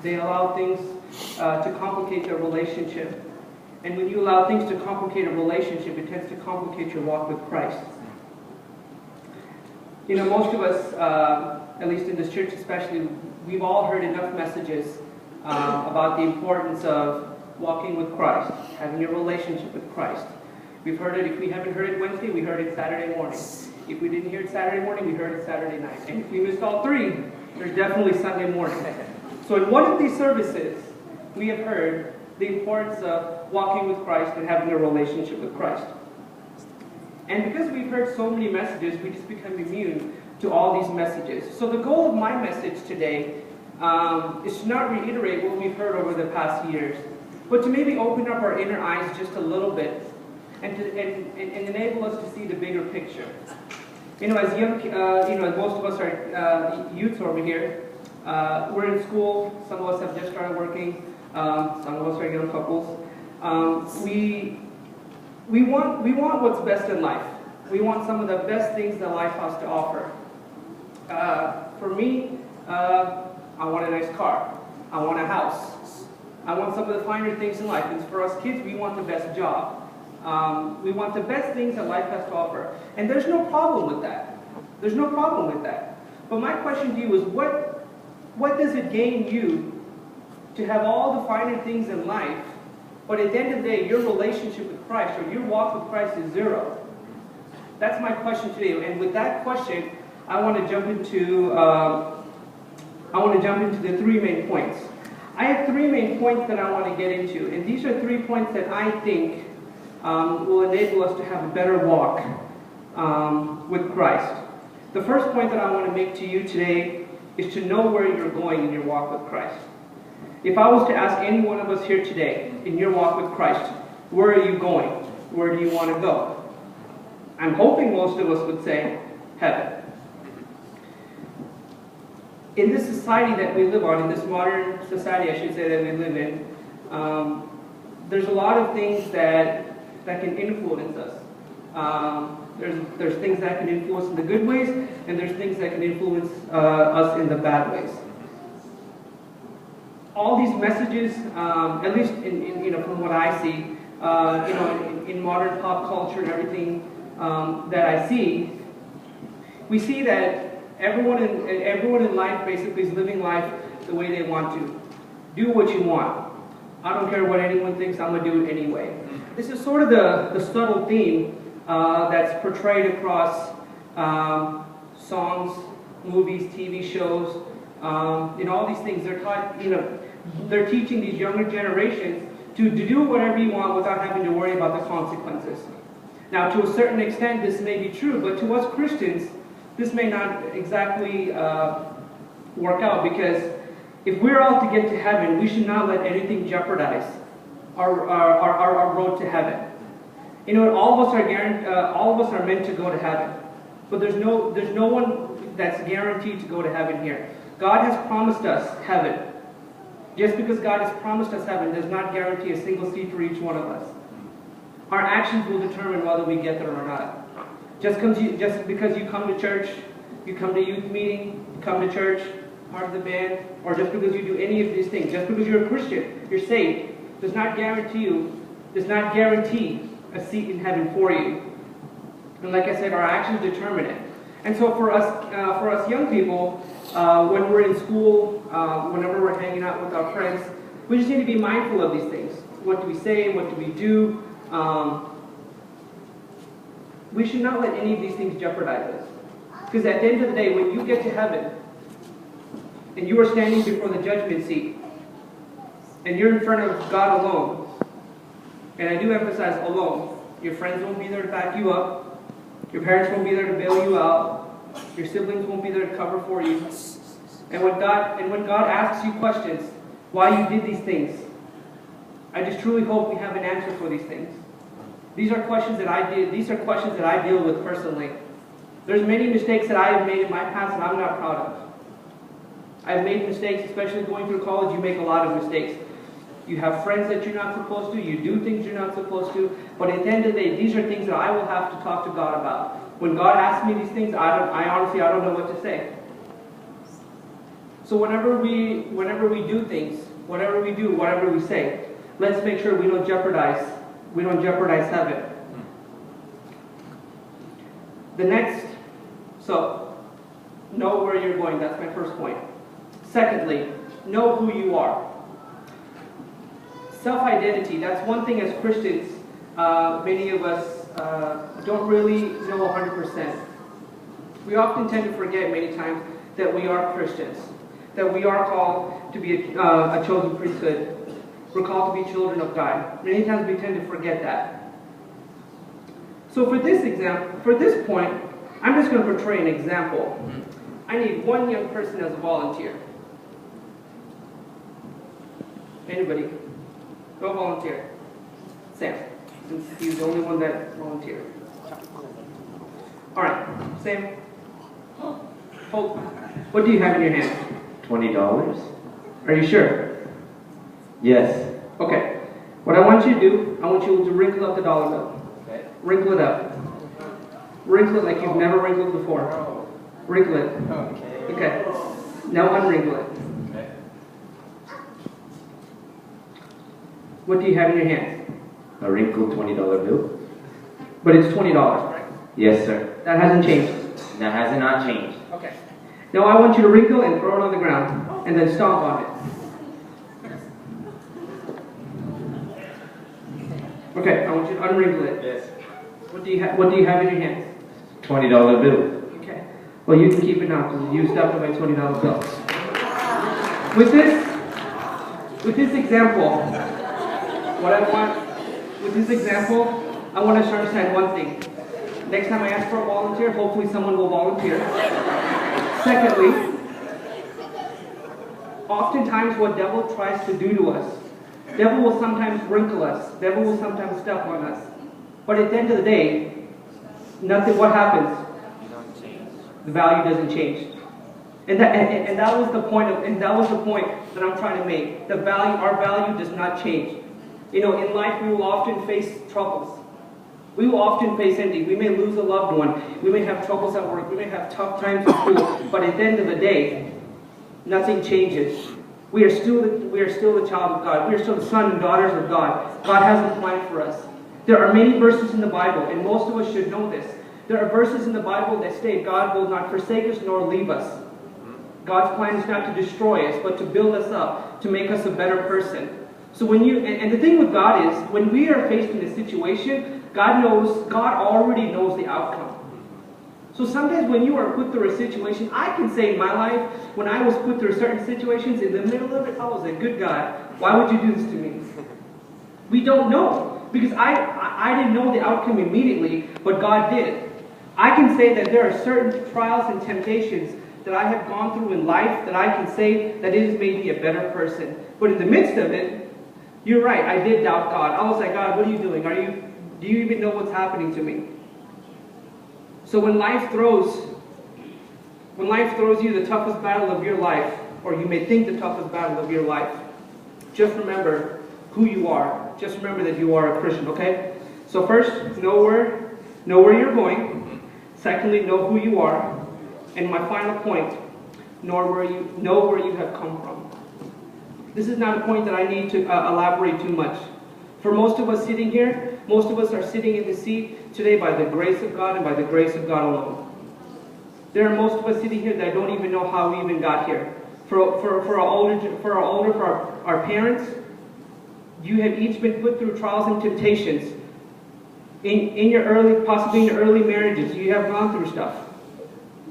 They allow things to complicate their relationship. And when you allow things to complicate a relationship, it tends to complicate your walk with Christ. You know, most of us, at least in this church especially, we've all heard enough messages about the importance of walking with Christ, having a relationship with Christ. We've heard it. If we haven't heard it Wednesday, we heard it Saturday morning. If we didn't hear it Saturday morning, we heard it Saturday night. And if we missed all three, there's definitely Sunday morning. So in one of these services, we have heard the importance of walking with Christ and having a relationship with Christ. And because we've heard so many messages, we just become immune to all these messages. So the goal of my message today is to not reiterate what we've heard over the past years, but to maybe open up our inner eyes just a little bit and enable us to see the bigger picture. You know, as young, as most of us are youths over here, we're in school. Some of us have just started working. Some of us are young couples. We want what's best in life. We want some of the best things that life has to offer. For me, I want a nice car. I want a house. I want some of the finer things in life. And for us kids, we want the best job. We want the best things that life has to offer. And there's no problem with that. There's no problem with that. But my question to you is, what does it gain you to have all the finer things in life, but at the end of the day, your relationship with Christ or your walk with Christ is zero? That's my question today. And with that question, I want to jump into the three main points. I have three main points that I want to get into, and these are 3 points that I think will enable us to have a better walk with Christ. The first point that I want to make to you today is to know where you're going in your walk with Christ. If I was to ask any one of us here today, in your walk with Christ, where are you going? Where do you want to go? I'm hoping most of us would say, heaven. In this society that we live on, in this modern society, I should say, that we live in, there's a lot of things that can influence us. There's things that can influence in the good ways, and there's things that can influence us in the bad ways. All these messages, at least from what I see, in modern pop culture and everything that I see, we see that everyone in life basically is living life the way they want to. Do what you want. I don't care what anyone thinks, I'm going to do it anyway. This is sort of the subtle theme that's portrayed across songs, movies, TV shows, all these things. They're taught, they're teaching these younger generations to do whatever you want without having to worry about the consequences. Now, to a certain extent, this may be true, but to us Christians, this may not exactly work out, because if we're all to get to heaven, we should not let anything jeopardize our road to heaven. All of us are meant to go to heaven, but there's no one that's guaranteed to go to heaven here. God has promised us heaven. Just because God has promised us heaven does not guarantee a single seat for each one of us. Our actions will determine whether we get there or not. Just because you come to church, you come to youth meeting, you come to church, part of the band, or just because you do any of these things, just because you're a Christian, you're saved, does not guarantee a seat in heaven for you. And like I said, our actions determine it. And so for us young people, when we're in school, whenever we're hanging out with our friends, we just need to be mindful of these things. What do we say? What do we do? We should not let any of these things jeopardize us. Because at the end of the day, when you get to heaven, and you are standing before the judgment seat, and you're in front of God alone, and I do emphasize alone, your friends won't be there to back you up, your parents won't be there to bail you out, your siblings won't be there to cover for you. And when God asks you questions, why you did these things, I just truly hope we have an answer for these things. These are questions that I deal with personally. There's many mistakes that I have made in my past that I'm not proud of. I've made mistakes, especially going through college. You make a lot of mistakes. You have friends that you're not supposed to. You do things you're not supposed to. But at the end of the day, these are things that I will have to talk to God about. When God asks me these things, I honestly don't know what to say. So whenever we do things, whatever we do, whatever we say, let's make sure we don't jeopardize heaven. The next, so know where you're going. That's my first point. Secondly, know who you are. Self-identity, that's one thing as Christians, many of us don't really know 100%. We often tend to forget many times that we are Christians, that we are called to be a chosen priesthood. We're called to be children of God. Many times we tend to forget that. So for this point, I'm just going to portray an example. I need one young person as a volunteer. Anybody? Go volunteer. Sam, since he's the only one that volunteered. All right, Sam. Hold. What do you have in your hand? $20? Are you sure? Yes. Okay. What I want you to do, I want you to wrinkle up the dollar bill. Okay. Wrinkle it up. Wrinkle it like you've never wrinkled before. Wrinkle it. Okay. Okay. Now unwrinkle it. Okay. What do you have in your hand? A wrinkled $20 bill? But it's $20, right? Yes, sir. That hasn't changed. That has not changed. Okay. Now I want you to wrinkle and throw it on the ground, and then stomp on it. Okay, I want you to unwrinkle it. Yes. What do you have in your hand? $20 bill. Okay. Well, you can keep it now because you stuffed my $20 bill. With this example, I want us to understand one thing. Next time I ask for a volunteer, hopefully someone will volunteer. Secondly, oftentimes what devil tries to do to us, devil will sometimes wrinkle us, devil will sometimes step on us. But at the end of the day, what happens? The value doesn't change. And that was the point that I'm trying to make. Our value does not change. You know, in life we will often face troubles. We will often face envy. We may lose a loved one. We may have troubles at work. We may have tough times at school. But at the end of the day, nothing changes. We are still the child of God. We are still the sons and daughters of God. God has a plan for us. There are many verses in the Bible, and most of us should know this. There are verses in the Bible that state God will not forsake us nor leave us. God's plan is not to destroy us, but to build us up, to make us a better person. So and the thing with God is, when we are faced in a situation, God already knows the outcome. So sometimes when you are put through a situation, I can say in my life, when I was put through certain situations, in the middle of it, I was a good God. Why would you do this to me? We don't know. Because I didn't know the outcome immediately, but God did. I can say that there are certain trials and temptations that I have gone through in life that I can say that it has made me a better person. But in the midst of it, you're right, I did doubt God. I was like, God, what are you doing? Do you even know what's happening to me? So when life throws you the toughest battle of your life, or you may think the toughest battle of your life, just remember who you are. Just remember that you are a Christian, okay? So first, know where you're going. Secondly, know who you are. And my final point, know where you have come from. This is not a point that I need to elaborate too much. For most of us sitting here, most of us are sitting in the seat today by the grace of God and by the grace of God alone. There are most of us sitting here that don't even know how we even got here. For our parents, you have each been put through trials and temptations. Possibly in your early marriages, you have gone through stuff.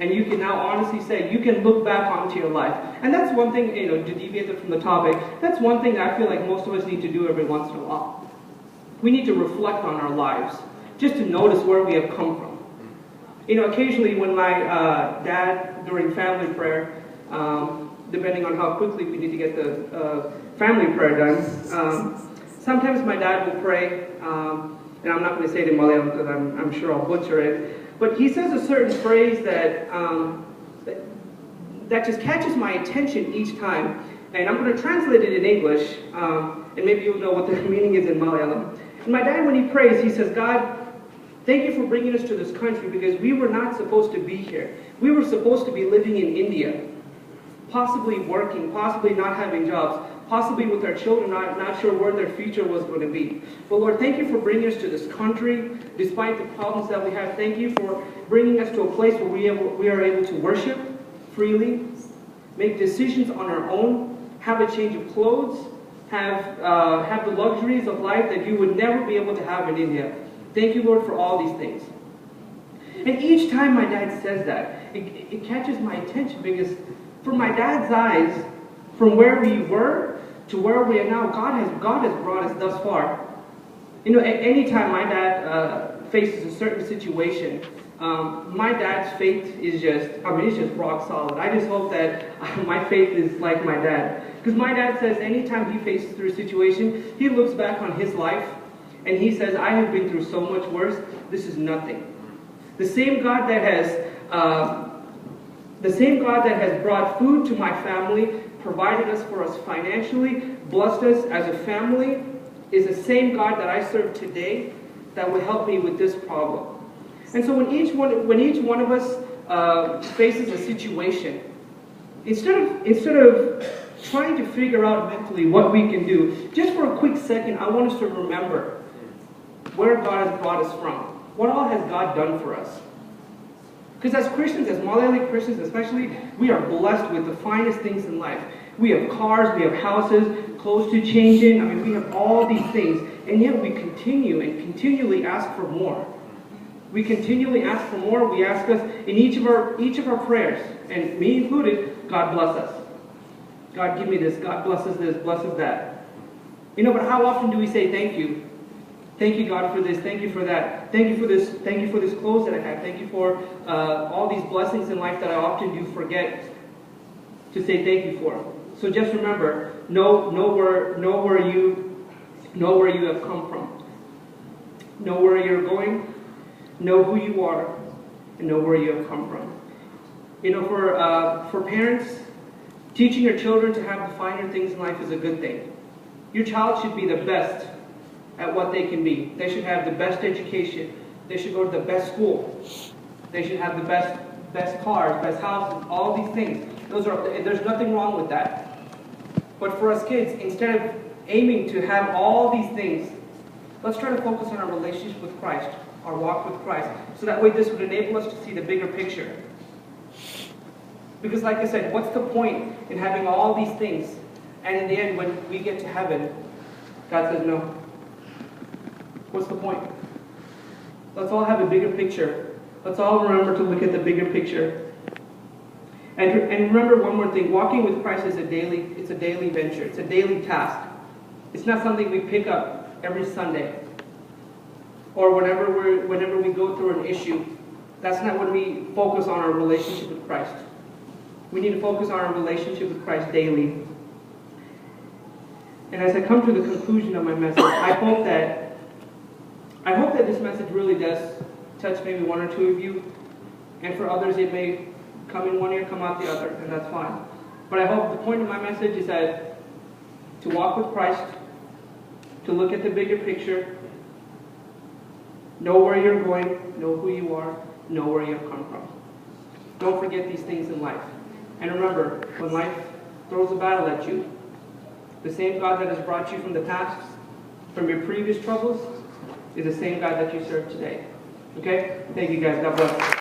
And you can now honestly say, you can look back onto your life. And that's one thing, to deviate from the topic, that's one thing I feel like most of us need to do every once in a while. We need to reflect on our lives, just to notice where we have come from. Occasionally when my dad, during family prayer, depending on how quickly we need to get the family prayer done, sometimes my dad will pray, and I'm not going to say it in Malayalam because I'm sure I'll butcher it, but he says a certain phrase that just catches my attention each time. And I'm going to translate it in English, and maybe you'll know what the meaning is in Malayalam. And my dad, when he prays, he says, God, thank you for bringing us to this country because we were not supposed to be here. We were supposed to be living in India. possibly working, possibly not having jobs, possibly with our children, not sure where their future was going to be. But Lord, thank you for bringing us to this country, despite the problems that we have. Thank you for bringing us to a place where we are able to worship freely, make decisions on our own, have a change of clothes, have the luxuries of life that you would never be able to have in India. Thank you, Lord, for all these things. And each time my dad says that, it catches my attention, because from my dad's eyes, from where we were to where we are now, God has brought us thus far. You know, anytime my dad faces a certain situation, my dad's faith is it's just rock solid. I just hope that my faith is like my dad. Because my dad says anytime he faces through a situation, he looks back on his life and he says, I have been through so much worse, this is nothing. The same God that has brought food to my family, provided us for us financially, blessed us as a family, is the same God that I serve today that will help me with this problem. And so when each one of us faces a situation, instead of trying to figure out mentally what we can do, just for a quick second, I want us to remember where God has brought us from. What all has God done for us? Because as Christians, as Malayali Christians especially, we are blessed with the finest things in life. We have cars, we have houses, clothes to change in. I mean, we have all these things. And yet we continue and continually ask for more. We continually ask for more. We ask us in each of our prayers, and me included, God bless us. God give me this, God blesses this, blesses that. You know, but how often do we say thank you? Thank you, God, for this. Thank you for that. Thank you for this. Thank you for this clothes that I have. Thank you for all these blessings in life that I often do forget to say thank you for. So just remember, know where you have come from. Know where you're going. Know who you are, and know where you have come from. You know, for parents, teaching your children to have the finer things in life is a good thing. Your child should be the best at what they can be. They should have the best education. They should go to the best school. They should have the best cars, best houses, all these things. There's nothing wrong with that. But for us kids, instead of aiming to have all these things, let's try to focus on our relationship with Christ, our walk with Christ. So that way this would enable us to see the bigger picture. Because like I said, what's the point in having all these things, and in the end when we get to heaven, God says no? What's the point? Let's all have a bigger picture. Let's all remember to look at the bigger picture. And remember one more thing, walking with Christ is a daily venture. It's a daily task. It's not something we pick up every Sunday. Or whenever we go through an issue. That's not when we focus on our relationship with Christ. We need to focus on our relationship with Christ daily. And as I come to the conclusion of my message, I hope that this message really does touch maybe one or two of you. And for others, it may come in one ear, come out the other, and that's fine. But I hope the point of my message is that to walk with Christ, to look at the bigger picture, know where you're going, know who you are, know where you have come from. Don't forget these things in life. And remember, when life throws a battle at you, the same God that has brought you from the past, from your previous troubles, is the same God that you serve today. Okay? Thank you guys. God bless.